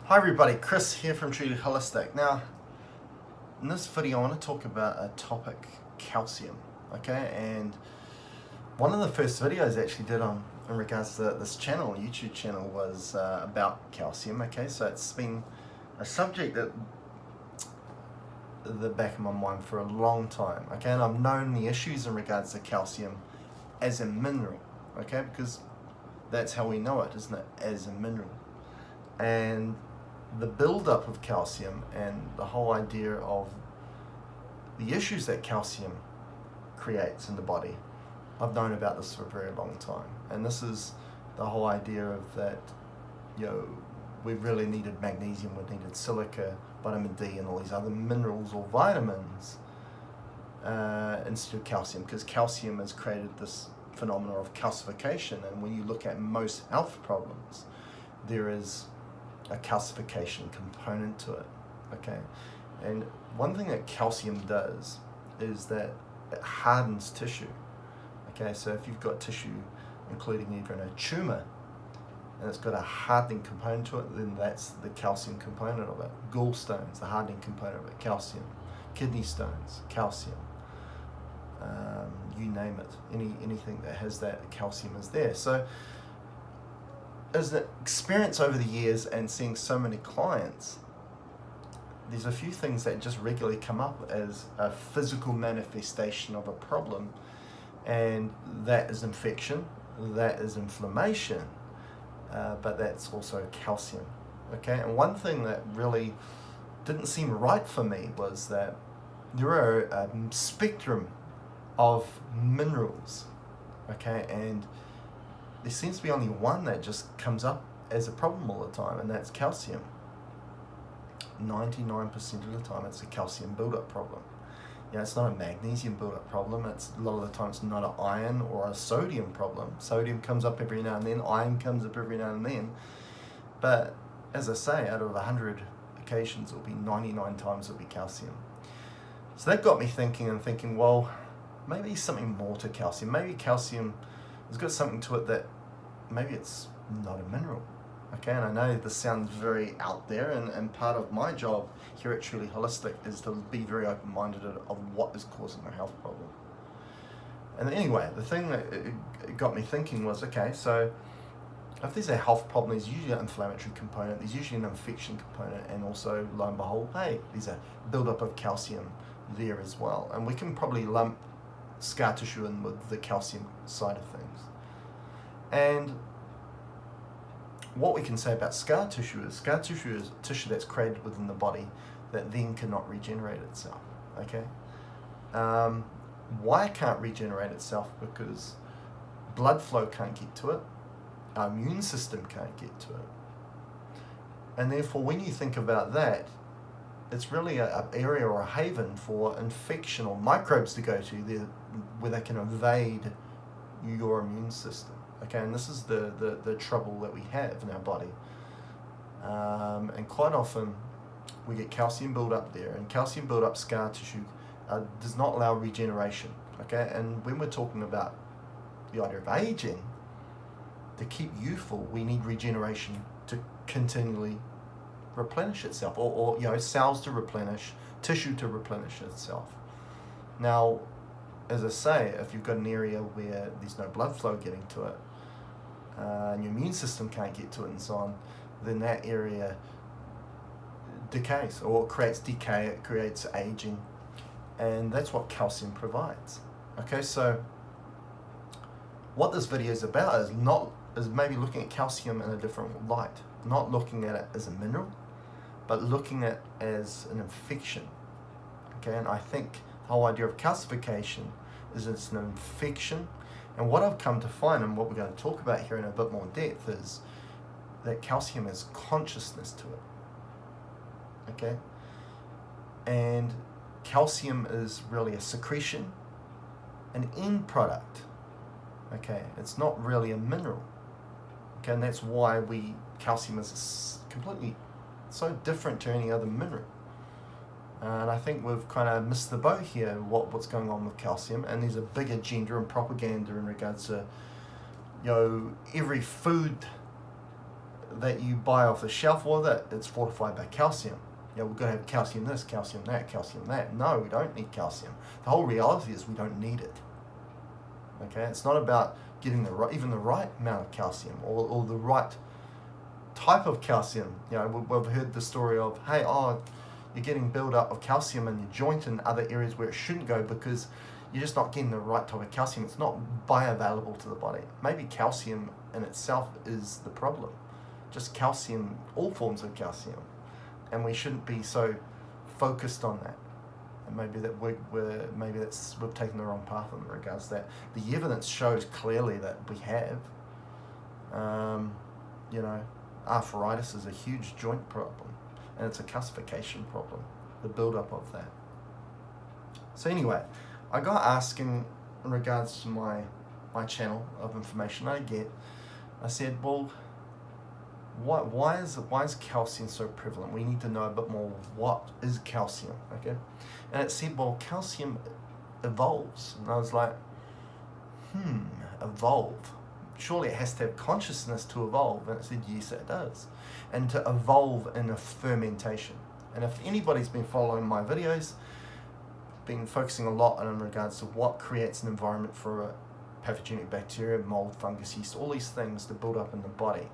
Hi everybody, Chris here from Truly Holistic. Now, in this video I want to talk about a topic, calcium, okay? And one of the first videos I actually did in regards to this channel, YouTube channel, was about calcium, okay? So it's been a subject that the back of my mind for a long time, okay? And I've known the issues in regards to calcium as a mineral, okay? Because that's how we know it, isn't it? As a mineral. And the buildup of calcium and the whole idea of the issues that calcium creates in the body, I've known about this for a very long time. And this is the whole idea of that, we really needed magnesium, we needed silica, vitamin D, and all these other minerals or vitamins instead of calcium, because calcium has created this phenomenon of calcification. And when you look at most health problems, there is a calcification component to it, okay? And one thing that calcium does is that it hardens tissue, okay? So if you've got tissue, including even a tumor, and it's got a hardening component to it, then that's the calcium component of it. Gallstones, the hardening component of it, calcium. Kidney stones, calcium. You name it, anything that has that, calcium is there. So as an experience over the years and seeing so many clients, there's a few things that just regularly come up as a physical manifestation of a problem, and that is infection, that is inflammation, but that's also calcium, okay? And one thing that really didn't seem right for me was that there are a spectrum of minerals, okay? And there seems to be only one that just comes up as a problem all the time, and that's calcium. 99% of the time it's a calcium buildup problem. It's not a magnesium buildup problem. It's a lot of the time it's not an iron or a sodium problem. Sodium comes up every now and then, iron comes up every now and then. But as I say, out of 100 occasions, it'll be 99 times it'll be calcium. So that got me thinking, well, maybe something more to calcium. Maybe calcium has got something to it that maybe it's not a mineral, okay? And I know this sounds very out there, and part of my job here at Truly Holistic is to be very open-minded of what is causing a health problem. And anyway, the thing that it got me thinking was, okay, so if there's a health problem, there's usually an inflammatory component, there's usually an infection component, and also, lo and behold, hey, there's a buildup of calcium there as well. And we can probably lump scar tissue in with the calcium side of things. And what we can say about scar tissue is tissue that's created within the body that then cannot regenerate itself, okay? Why it can't regenerate itself? Because blood flow can't get to it, our immune system can't get to it. And therefore, when you think about that, it's really an area or a haven for infection or microbes to go to there, where they can invade your immune system, okay? And this is the trouble that we have in our body. And quite often we get calcium buildup there, and calcium buildup scar tissue does not allow regeneration, okay? And when we're talking about the idea of aging, to keep youthful, we need regeneration to continually replenish itself, or cells to replenish, tissue to replenish itself. Now, as I say, if you've got an area where there's no blood flow getting to it, and your immune system can't get to it and so on, then that area decays or creates decay, it creates aging, and that's what calcium provides. Okay, so what this video is about is maybe looking at calcium in a different light, not looking at it as a mineral, but looking at it as an infection, okay? And I think the whole idea of calcification is it's an infection. And what I've come to find, and what we're going to talk about here in a bit more depth, is that calcium has consciousness to it, okay? And calcium is really a secretion, an end product, okay? It's not really a mineral, okay? And that's why calcium is completely so different to any other mineral. And I think we've kind of missed the boat here, what's going on with calcium. And there's a big agenda and propaganda in regards to, every food that you buy off the shelf, well, that it's fortified by calcium. We're going to have calcium this, calcium that, calcium that. No, we don't need calcium. The whole reality is we don't need it. Okay, it's not about getting even the right amount of calcium or the right type of calcium. We've heard the story of, hey, you're getting build-up of calcium in your joint and other areas where it shouldn't go because you're just not getting the right type of calcium. It's not bioavailable to the body. Maybe calcium in itself is the problem. Just calcium, all forms of calcium. And we shouldn't be so focused on that. And maybe that we've taken the wrong path in regards to that. The evidence shows clearly that we have. Arthritis is a huge joint problem, and it's a calcification problem, the build-up of that. So anyway, I got asking in regards to my channel of information I get. I said, well, why is calcium so prevalent? We need to know a bit more. What is calcium? Okay, and it said, well, calcium evolves, and I was like, evolve. Surely it has to have consciousness to evolve. And it said, yes, it does. And to evolve in a fermentation. And if anybody's been following my videos, been focusing a lot in regards to what creates an environment for a pathogenic bacteria, mold, fungus, yeast, all these things to build up in the body.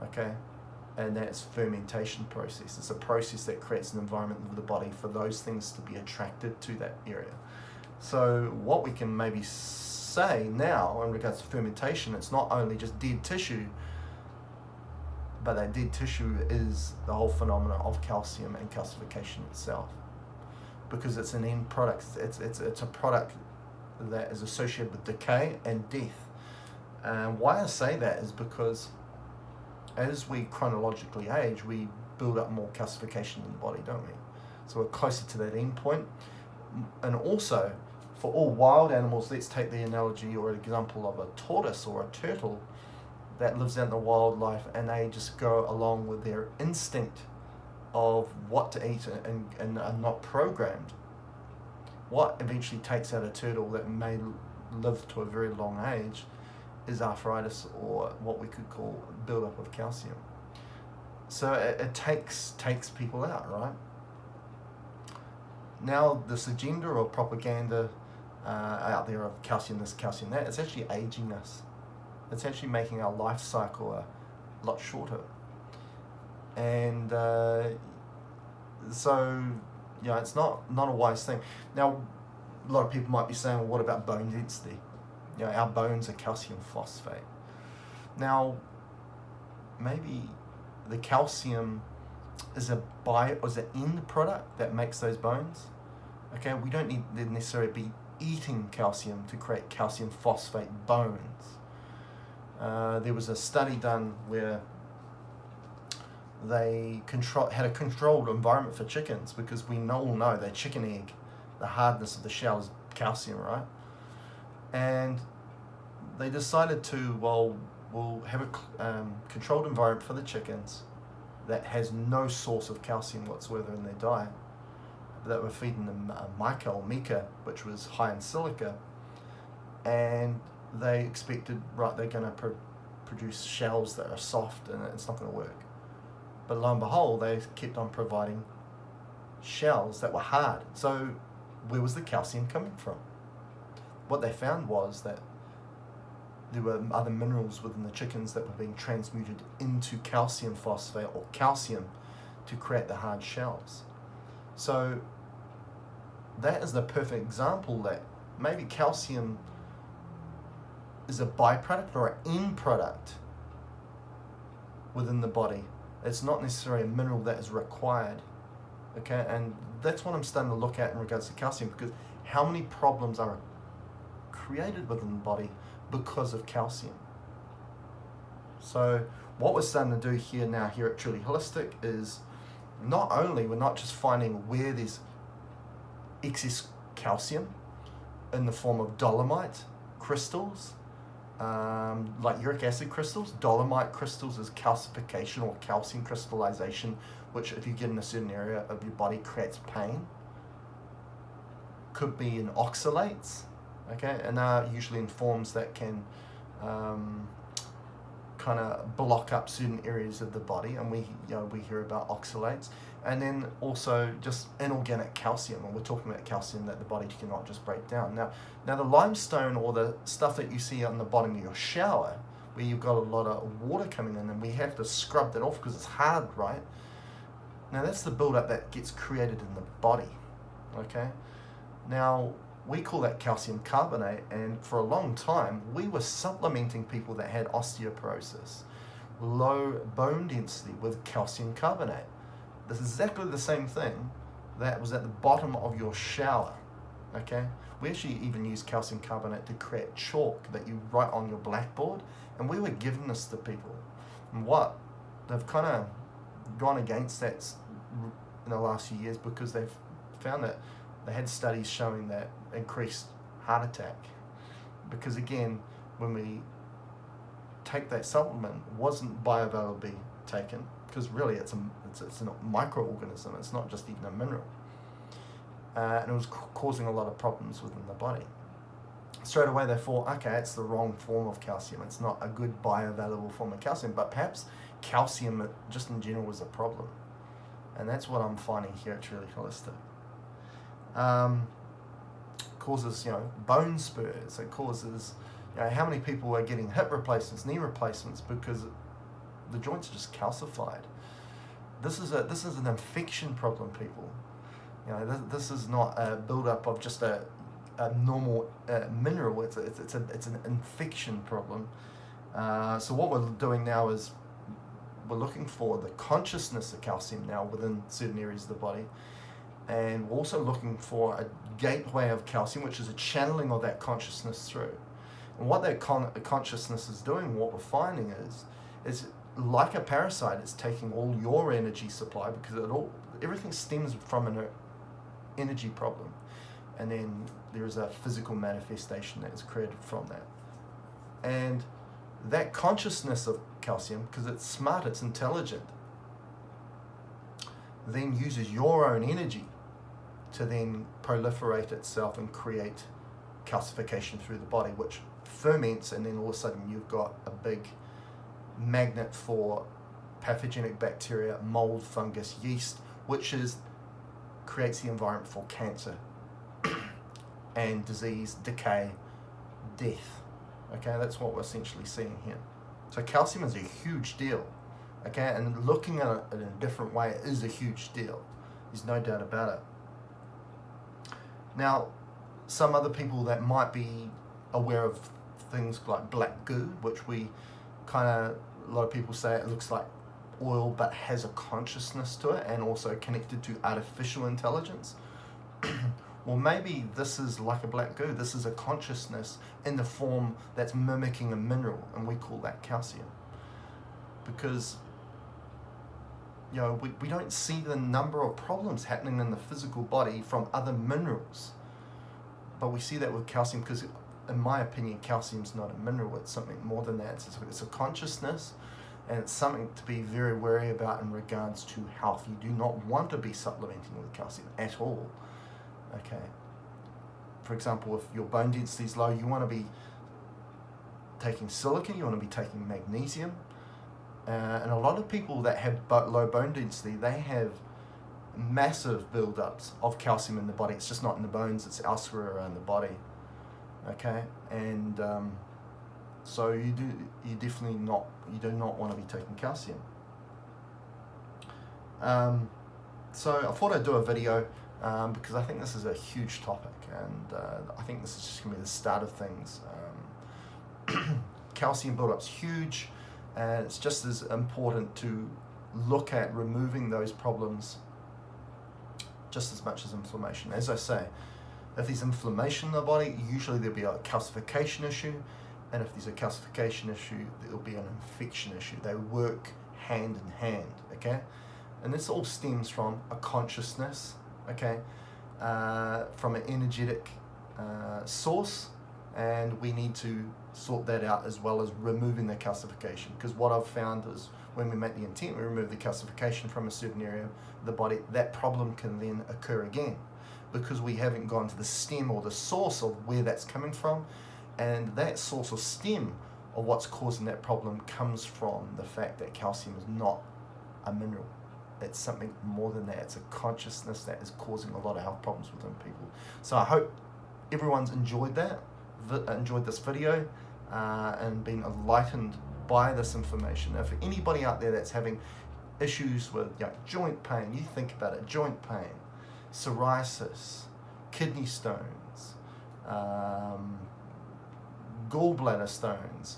Okay? And that's fermentation process. It's a process that creates an environment of the body for those things to be attracted to that area. So what we can maybe say now in regards to fermentation, it's not only just dead tissue, but that dead tissue is the whole phenomenon of calcium and calcification itself, because it's an end product. It's a product that is associated with decay and death. And why I say that is because as we chronologically age, we build up more calcification in the body, don't we? So we're closer to that end point. And also, for all wild animals, let's take the analogy or example of a tortoise or a turtle that lives out in the wildlife, and they just go along with their instinct of what to eat and are not programmed. What eventually takes out a turtle that may live to a very long age is arthritis, or what we could call buildup of calcium. So it takes people out, right? Now this agenda or propaganda out there of calcium this, calcium that, it's actually aging us. It's actually making our life cycle a lot shorter. And so, it's not a wise thing. Now, a lot of people might be saying, well, what about bone density? Our bones are calcium phosphate. Now, maybe the calcium is an end product that makes those bones. Okay, we don't need to necessarily be eating calcium to create calcium phosphate bones. There was a study done where they had a controlled environment for chickens, because we all know that chicken egg, the hardness of the shell is calcium, right? And they decided to, we'll have a controlled environment for the chickens that has no source of calcium whatsoever in their diet, that were feeding them mica, which was high in silica, and they expected, they're going to produce shells that are soft and it's not going to work. But lo and behold, they kept on providing shells that were hard. So where was the calcium coming from? What they found was that there were other minerals within the chickens that were being transmuted into calcium phosphate or calcium to create the hard shells. So that is the perfect example that maybe calcium is a byproduct or an end product within the body. It's not necessarily a mineral that is required. Okay, and that's what I'm starting to look at in regards to calcium, because how many problems are created within the body because of calcium? So what we're starting to do here at Truly Holistic is we're not just finding where there's excess calcium in the form of dolomite crystals, like uric acid crystals. Dolomite crystals is calcification or calcium crystallization, which if you get in a certain area of your body creates pain. Could be in oxalates, okay, and are usually in forms that can kind of block up certain areas of the body, and we hear about oxalates, and then also just inorganic calcium, and we're talking about calcium that the body cannot just break down. Now the limestone, or the stuff that you see on the bottom of your shower, where you've got a lot of water coming in, and we have to scrub that off because it's hard, right? Now that's the buildup that gets created in the body, okay? Now, we call that calcium carbonate, and for a long time, we were supplementing people that had osteoporosis, low bone density, with calcium carbonate. This is exactly the same thing that was at the bottom of your shower, okay? We actually even use calcium carbonate to create chalk that you write on your blackboard, and we were giving this to people. And what? They've kind of gone against that in the last few years because they've found that they had studies showing that increased heart attack. Because again, when we take that supplement, it wasn't bioavailably taken, because really it's a microorganism, it's not just even a mineral. And it was causing a lot of problems within the body. Straight away they thought, okay, it's the wrong form of calcium, it's not a good bioavailable form of calcium, but perhaps calcium just in general was a problem. And that's what I'm finding here at Truly Holistic. Causes, bone spurs. It causes, how many people are getting hip replacements, knee replacements, because the joints are just calcified. This is an infection problem, people. This is not a buildup of just a normal mineral. It's an infection problem. So what we're doing now is we're looking for the consciousness of calcium now within certain areas of the body. And we're also looking for a gateway of calcium, which is a channeling of that consciousness through. And what that consciousness is doing, what we're finding is like a parasite, it's taking all your energy supply, because everything stems from an energy problem. And then there is a physical manifestation that is created from that. And that consciousness of calcium, because it's smart, it's intelligent, then uses your own energy to then proliferate itself and create calcification through the body, which ferments, and then all of a sudden you've got a big magnet for pathogenic bacteria, mold, fungus, yeast, which creates the environment for cancer and disease, decay, death. Okay, that's what we're essentially seeing here. So calcium is a huge deal. Okay, and looking at it in a different way is a huge deal. There's no doubt about it. Now, some other people that might be aware of things like black goo, which a lot of people say it looks like oil but has a consciousness to it, and also connected to artificial intelligence. Well, maybe this is like a black goo. This is a consciousness in the form that's mimicking a mineral, and we call that calcium. Because we don't see the number of problems happening in the physical body from other minerals. But we see that with calcium, because in my opinion, calcium's not a mineral, it's something more than that. It's a consciousness, and it's something to be very wary about in regards to health. You do not want to be supplementing with calcium at all. Okay. For example, if your bone density is low, you want to be taking silica, you want to be taking magnesium. And a lot of people that have low bone density, they have massive buildups of calcium in the body. It's just not in the bones, it's elsewhere around the body. Okay, and so you do not want to be taking calcium. So I thought I'd do a video because I think this is a huge topic, and I think this is just going to be the start of things. Calcium buildup's huge. And it's just as important to look at removing those problems just as much as inflammation. As I say, if there's inflammation in the body, usually there'll be a calcification issue. And if there's a calcification issue, there'll be an infection issue. They work hand in hand, okay? And this all stems from a consciousness, okay? From an energetic source. And we need to sort that out, as well as removing the calcification. Because what I've found is when we make the intent, we remove the calcification from a certain area of the body, that problem can then occur again, because we haven't gone to the stem or the source of where that's coming from. And that source or stem of what's causing that problem comes from the fact that calcium is not a mineral. It's something more than that. It's a consciousness that is causing a lot of health problems within people. So I hope everyone's enjoyed this video and been enlightened by this information. If anybody out there that's having issues with joint pain, you think about it, joint pain, psoriasis, kidney stones, gallbladder stones,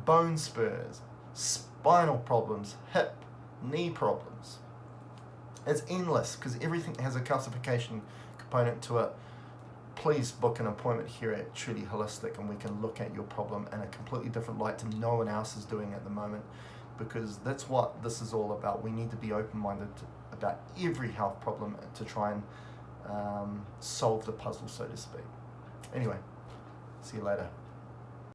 bone spurs, spinal problems, hip, knee problems. It's endless because everything has a calcification component to it. Please book an appointment here at Truly Holistic and we can look at your problem in a completely different light to no one else is doing at the moment, because that's what this is all about. We need to be open-minded about every health problem to try and solve the puzzle, so to speak. Anyway, see you later.